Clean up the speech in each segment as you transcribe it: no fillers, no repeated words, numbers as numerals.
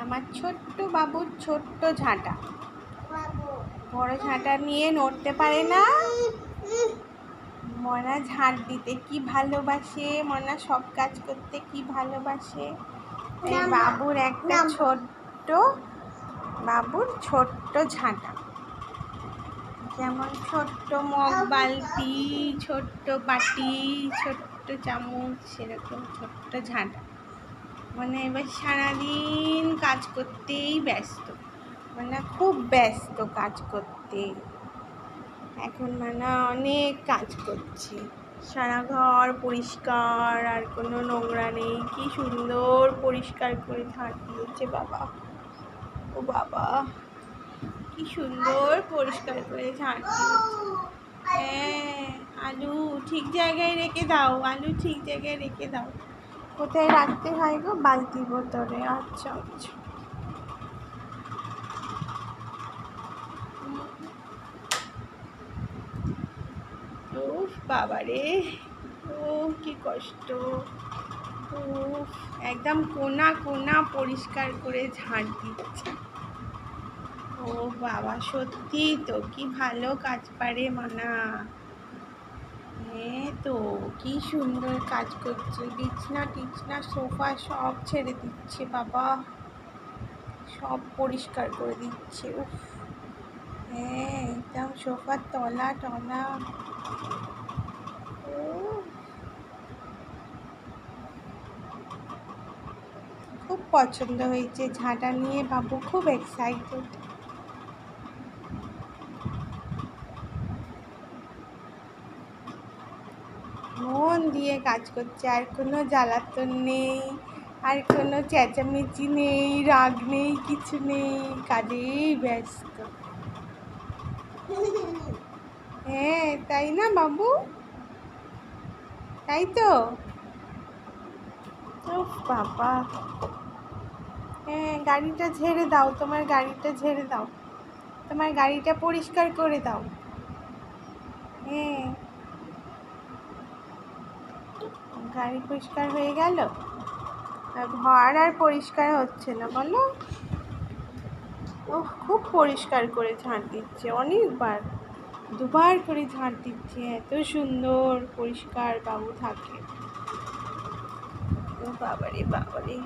আমার ছোট্ট বাবুর ছোট্ট ঝাঁটা, বড় ঝাঁটা নিয়ে নড়তে পারে না। মনা ঝাঁট দিতে কি ভালোবাসে, মনা সব কাজ করতে কি ভালোবাসে। এই বাবুর একটা বাবুর ছোট্ট ঝাঁটা, যেমন ছোট্ট মগ বালতি, ছোট্ট বাটি, ছোট্ট চামচ, সেরকম ছোট্ট ঝাঁটা। মানে এবার সারাদিন কাজ করতেই ব্যস্ত, মানে খুব ব্যস্ত কাজ করতে। এখন মানে অনেক কাজ করছে, সারা ঘর পরিষ্কার, আর কোনো নোংরা নেই। কি সুন্দর পরিষ্কার করে ঝাঁট দিয়েছে বাবা, ও বাবা কি সুন্দর পরিষ্কার করে ঝাঁট দিয়েছে। হ্যাঁ, আলু ঠিক জায়গায় রেখে দাও, আলু ঠিক জায়গায় রেখে দাও। কোথায় রাখতে হয় গো? বালতির ভেতরে। আচ্ছা আচ্ছা। উফ বাবারে, ও কি কষ্ট। উফ, একদম কোনা কোনা পরিষ্কার করে ঝাঁট দিচ্ছে। ও বাবা, সত্যি তো কি ভালো কাজ পারে মানা। হ্যাঁ তো, কি সুন্দর কাজ করছে। বিছনা টিছনা সোফা সব ছেড়ে দিচ্ছে বাবা, সব পরিষ্কার করে দিচ্ছে। উফ, হ্যাঁ একদম সোফার তলা টলা। খুব পছন্দ হয়েছে ঝাঁটা নিয়ে, বাবু খুব এক্সাইটেড। মন দিয়ে কাজ করছে, আর কোনো জ্বালাতন নেই, আর কোনো চেঁচামেচি নেই, রাগ নেই, কিছু নেই, কাজেই ব্যস্ত। হ্যাঁ তাই না বাবু, তাই তো। উফ বাবা, হ্যাঁ গাড়িটা ঝেড়ে দাও, তোমার গাড়িটা ঝেড়ে দাও, তোমার গাড়িটা পরিষ্কার করে দাও। হ্যাঁ, গাড়ি পরিষ্কার হয়ে গেল, ঘর আর পরিষ্কার হচ্ছে না বলো। ও খুব পরিষ্কার করে ঝাঁট দিচ্ছে, অনেকবার, দুবার করে ঝাঁট দিচ্ছে। এত সুন্দর পরিষ্কার বাবু থাকে। ও বাবারে বাবারে,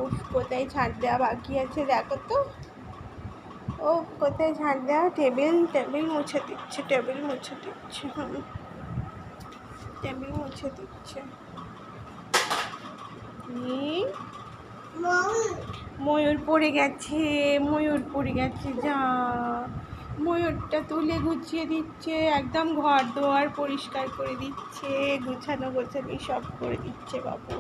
উফ কোথায় ঝাঁট দেওয়া বাকি আছে দেখো তো। ও কোথায় ঝাঁট দেওয়া, টেবিল মুছে দিচ্ছে, টেবিল মুছে দিচ্ছে, টেবিল মুছে দিচ্ছে। ময়ূর পড়ে গেছে, ময়ূর পড়ে গেছে, যা ময়ূরটা তুলে গুছিয়ে দিচ্ছে, একদম ঘর দোয়ার পরিষ্কার করে দিচ্ছে, গুছানো গোছানি সব করে দিচ্ছে বাবু।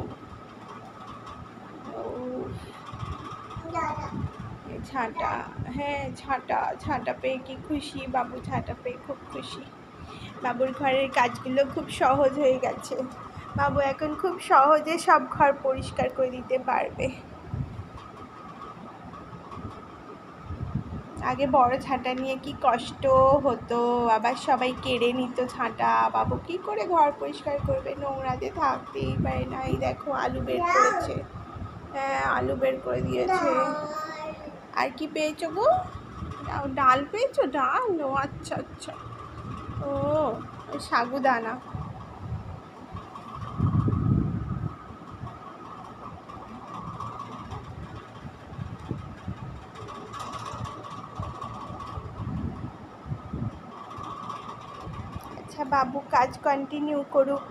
ঝাঁটা, হ্যাঁ ঝাঁটা পেয়ে কি খুশি বাবু, ঝাঁটা পেয়ে খুব খুশি। বাবুর ঘরের কাজগুলো খুব সহজ হয়ে গেছে, বাবু এখন খুব সহজে সব ঘর পরিষ্কার করে দিতে পারবে। আগে বড় ঝাঁটা নিয়ে কি কষ্ট হতো, আবার সবাই কেড়ে নিত ঝাঁটা, বাবু কি করে ঘর পরিষ্কার করবে, নোংরাতে থাকতেই পারে না। এই দেখো আলু বের করেছে, হ্যাঁ আলু বের করে দিয়েছে। আর কি পেয়েছো গো? ডাল পেয়েছো? ডাল, ও আচ্ছা আচ্ছা, ও সাগুদানা। আচ্ছা বাবু কাজ কন্টিনিউ করুক,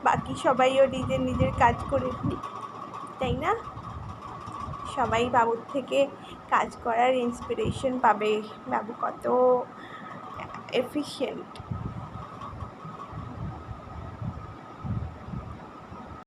বাকি সবাইও নিজের নিজের কাজ করে নিক, তাই না? সবাই বাবুর থেকে কাজ করার ইন্সপিরেশন পাবে, বাবু কত এফিশিয়েন্ট।